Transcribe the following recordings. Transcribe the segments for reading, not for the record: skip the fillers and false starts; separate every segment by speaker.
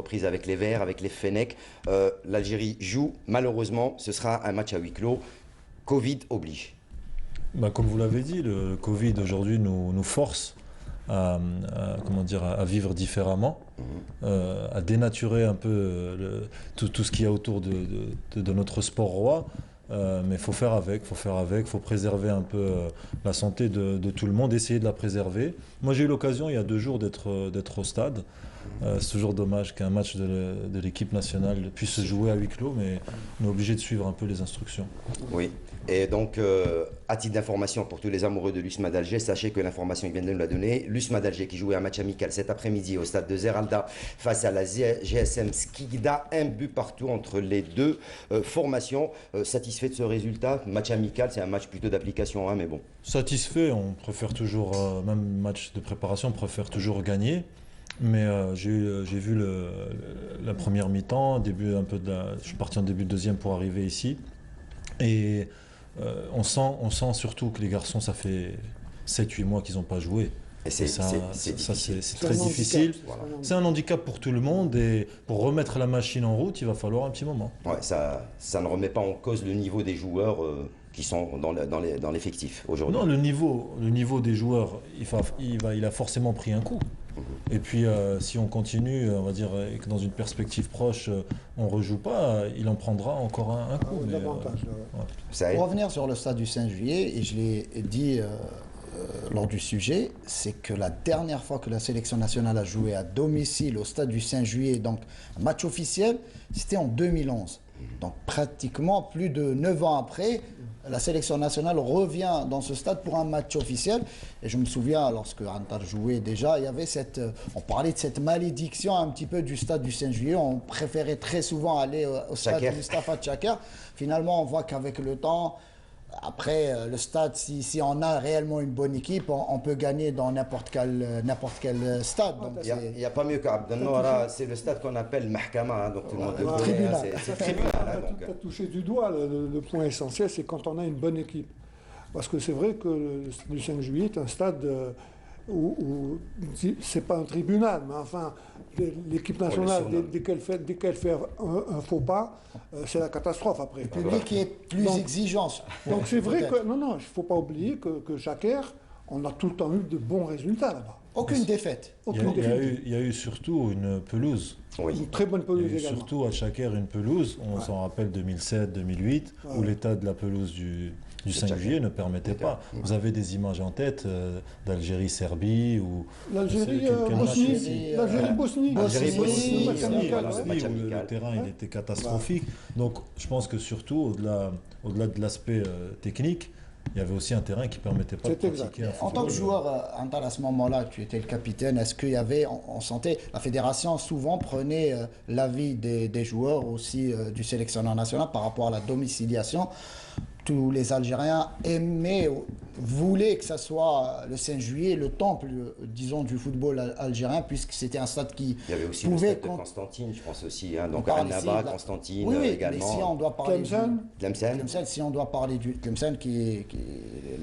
Speaker 1: Reprise avec les Verts, avec les Fennecs. L'Algérie joue. Malheureusement, ce sera un match à huis clos. Covid oblige.
Speaker 2: Bah, comme vous l'avez dit, le Covid aujourd'hui nous force comment dire, à vivre différemment, à dénaturer un peu tout ce qu'il y a autour de notre sport roi. Mais il faut faire avec, il faut préserver un peu la santé de tout le monde, essayer de la préserver. Moi j'ai eu l'occasion il y a 2 jours d'être au stade. C'est toujours dommage qu'un match de l'équipe nationale puisse se jouer à huis clos, mais on est obligé de suivre un peu les instructions.
Speaker 1: Oui, et donc à titre d'information pour tous les amoureux de l'USMA d'Alger, sachez que l'information il vient de nous la donner. L'USMA d'Alger qui jouait un match amical cet après-midi au stade de Zeralda face à la GSM Skikda, un but partout entre les deux formations. Satisfait de ce résultat? Match amical, c'est un match plutôt d'application, hein, mais bon.
Speaker 2: Satisfait, on préfère toujours, même match de préparation, on préfère toujours gagner. Mais j'ai vu la première mi-temps, je suis parti en début de deuxième pour arriver ici. Et on sent surtout que les garçons, ça fait 7-8 mois qu'ils n'ont pas joué.
Speaker 1: Et
Speaker 2: c'est très
Speaker 3: un
Speaker 2: difficile.
Speaker 3: handicap, voilà.
Speaker 2: C'est un handicap pour tout le monde et pour remettre la machine en route, il va falloir un petit moment.
Speaker 1: Ouais, ça ne remet pas en cause le niveau des joueurs qui sont dans l'effectif aujourd'hui.
Speaker 2: Non, le niveau des joueurs, il a forcément pris un coup. Et puis si on continue, on va dire, et que dans une perspective proche, on ne rejoue pas, il en prendra encore un coup. Mais,
Speaker 3: Davantage.
Speaker 1: Ça
Speaker 4: Pour revenir sur le stade du 5 juillet, et je l'ai dit lors du sujet, c'est que la dernière fois que la sélection nationale a joué à domicile au stade du 5 juillet, donc un match officiel, c'était en 2011. Donc pratiquement plus de 9 ans après, la sélection nationale revient dans ce stade pour un match officiel. Et je me souviens, lorsque Antar jouait déjà, il y avait on parlait de cette malédiction un petit peu du stade du 5 juillet. On préférait très souvent aller au stade Mustapha Tchaker. Finalement, on voit qu'avec le temps, après le stade, si on a réellement une bonne équipe, on peut gagner dans n'importe quel stade. Donc
Speaker 1: il n'y a pas mieux qu'Abdel Noura, c'est le stade qu'on appelle Mahkama, hein, donc tout le monde le connaît, hein, c'est tribunal.
Speaker 3: Tu as touché du doigt, le point essentiel, c'est quand on a une bonne équipe. Parce que c'est vrai que le stade du 5 juillet est un stade où c'est pas un tribunal, mais enfin, l'équipe nationale, dès qu'elle fait un faux pas, c'est la catastrophe après.
Speaker 4: le public est plus exigeant.
Speaker 3: Donc c'est vrai que, non, il ne faut pas oublier que Chaker, on a tout le temps eu de bons résultats là-bas.
Speaker 4: Aucune défaite.
Speaker 2: Il y a eu surtout une pelouse.
Speaker 1: Oui.
Speaker 3: Une très bonne pelouse
Speaker 2: Il y a eu
Speaker 3: également.
Speaker 2: surtout à Chaker une pelouse, on s'en rappelle 2007-2008, où l'état de la pelouse du 5 juillet ne permettait pas. Vous avez des images en tête d'Algérie-Serbie ou
Speaker 3: L'Algérie-Bosnie.
Speaker 1: L'Algérie-Bosnie,
Speaker 2: où le terrain il était catastrophique. Donc je pense que surtout, au-delà de l'aspect technique, il y avait aussi un terrain qui ne permettait pas de pratiquer un football.
Speaker 4: En tant que joueur, Antal, à ce moment-là, tu étais le capitaine, est-ce qu'il y avait, on sentait, la fédération souvent prenait l'avis des joueurs aussi du sélectionneur national par rapport à la domiciliation. Tous les Algériens voulaient que ça soit le 5 juillet, le temple, disons, du football algérien, puisque c'était un stade qui
Speaker 1: Il y avait aussi
Speaker 4: pouvait...
Speaker 1: le stade de Constantine, je pense aussi, hein, donc
Speaker 4: parle
Speaker 1: Annaba,
Speaker 4: ici,
Speaker 1: Constantine
Speaker 4: oui,
Speaker 1: également.
Speaker 4: mais si on doit parler
Speaker 1: Tlemcen.
Speaker 4: si on doit parler du Tlemcen,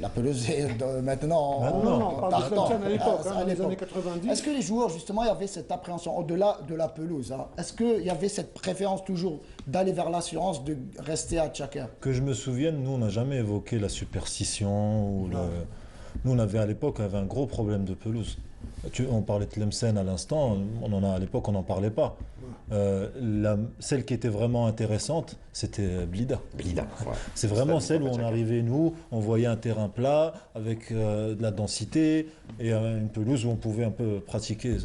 Speaker 4: la pelouse est maintenant...
Speaker 3: Non, on parle de Tlemcen à l'époque, dans les années 90.
Speaker 4: Est-ce que les joueurs, justement, il y avait cette appréhension, au-delà de la pelouse, hein, est-ce qu'il y avait cette préférence toujours d'aller vers l'assurance, de rester à Tchaker?
Speaker 2: Que je me souvienne, nous, on n'a jamais évoqué la superstition. Nous, à l'époque, on avait un gros problème de pelouse. On parlait de Tlemcen à l'instant, à l'époque, on n'en parlait pas. Celle qui était vraiment intéressante, c'était Blida.
Speaker 1: Ouais.
Speaker 2: C'est vraiment celle où on arrivait, nous, on voyait un terrain plat, avec de la densité, et une pelouse où on pouvait un peu pratiquer.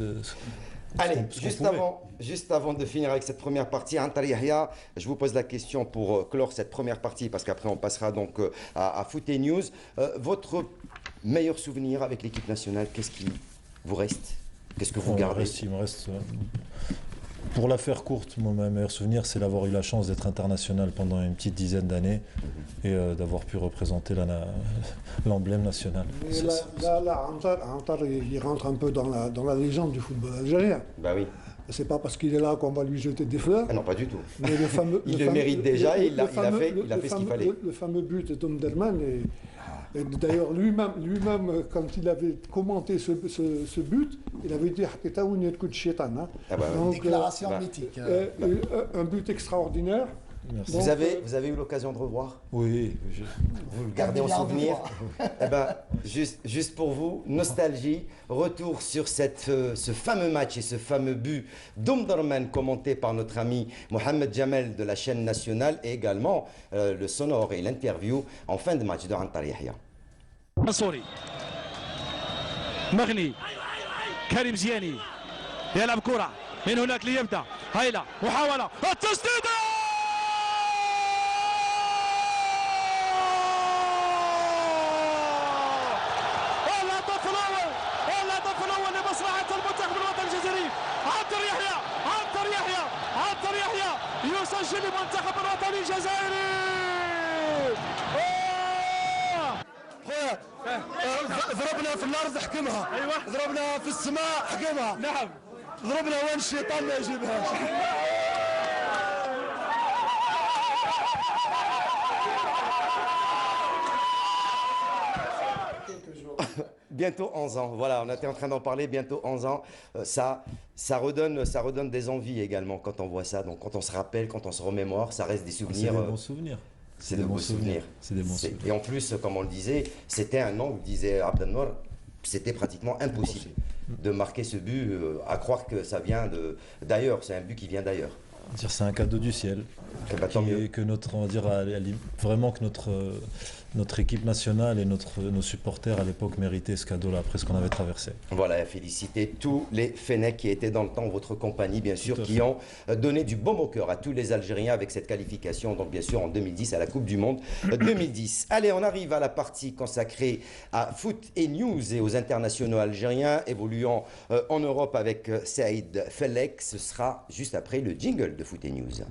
Speaker 1: Allez, juste avant de finir avec cette première partie, Antar Yahya, je vous pose la question pour clore cette première partie, parce qu'après on passera donc à Foot et News. Votre meilleur souvenir avec l'équipe nationale, qu'est-ce qui vous reste? Qu'est-ce que vous gardez?
Speaker 2: Il me reste pour la faire courte, mon meilleur souvenir, c'est d'avoir eu la chance d'être international pendant une petite dizaine d'années et d'avoir pu représenter l'emblème national.
Speaker 3: Mais là, Antar, il rentre un peu dans la légende du football algérien.
Speaker 1: Bah oui.
Speaker 3: C'est pas parce qu'il est là qu'on va lui jeter des fleurs.
Speaker 1: Ah non, pas du tout.
Speaker 3: Mais
Speaker 1: il le mérite déjà, il a fait ce qu'il fallait.
Speaker 3: Le fameux but d'Omdurman Et d'ailleurs, lui-même, quand il avait commenté ce but, il avait dit
Speaker 1: Ah bah,
Speaker 3: donc,
Speaker 4: Déclaration mythique.
Speaker 3: un but extraordinaire.
Speaker 2: Merci.
Speaker 3: Donc,
Speaker 1: vous avez eu l'occasion de revoir?
Speaker 2: Oui,
Speaker 1: Vous le gardez en
Speaker 4: milliard de
Speaker 1: souvenir?
Speaker 4: fois.
Speaker 1: Eh ben, juste pour vous, nostalgie, retour sur ce fameux match et ce fameux but d'Omdurman commenté par notre ami Mohamed Jamel de la chaîne nationale et également le sonore et l'interview en fin de match de Antar Yahya.
Speaker 5: منصوري مغني كريم زياني يلعب كرة من هناك ليبدأ هايلة محاولة التسديدة الهدف الأول لمصلحة المنتخب الوطني الجزائري عنتر يحيى يسجل لمنتخب الوطني الجزائري
Speaker 6: ضربنا في الارض حكمها. ايوه ضربنا في السماء حكمها. نعم ضربنا وين الشيطان ما يجيبهاش.
Speaker 1: Bientôt 11 ans, voilà, on était en train d'en parler, bientôt 11 ans, ça redonne des envies également quand on voit ça, donc quand on se rappelle, quand on se remémore, ça reste des
Speaker 2: c'est
Speaker 1: souvenirs.
Speaker 2: des bons souvenirs.
Speaker 1: C'est de beaux souvenirs.
Speaker 2: C'est des bons souvenirs.
Speaker 1: Et en plus, comme on le disait, c'était un an où disait Abdelnour, c'était pratiquement impossible de marquer ce but, à croire que ça vient d'ailleurs, c'est un but qui vient d'ailleurs.
Speaker 2: C'est un cadeau du ciel.
Speaker 1: Eh ben, tant mieux.
Speaker 2: Que notre, on va dire, vraiment que notre équipe nationale et nos supporters à l'époque méritaient ce cadeau-là après ce qu'on avait traversé.
Speaker 1: Voilà, féliciter tous les Fennecs qui étaient dans le temps votre compagnie, bien sûr, qui ont donné du baume au cœur à tous les Algériens avec cette qualification, donc bien sûr en 2010 à la Coupe du Monde 2010. Allez, on arrive à la partie consacrée à Foot et News et aux internationaux algériens évoluant en Europe avec Saïd Fellek. Ce sera juste après le jingle de Foot et News.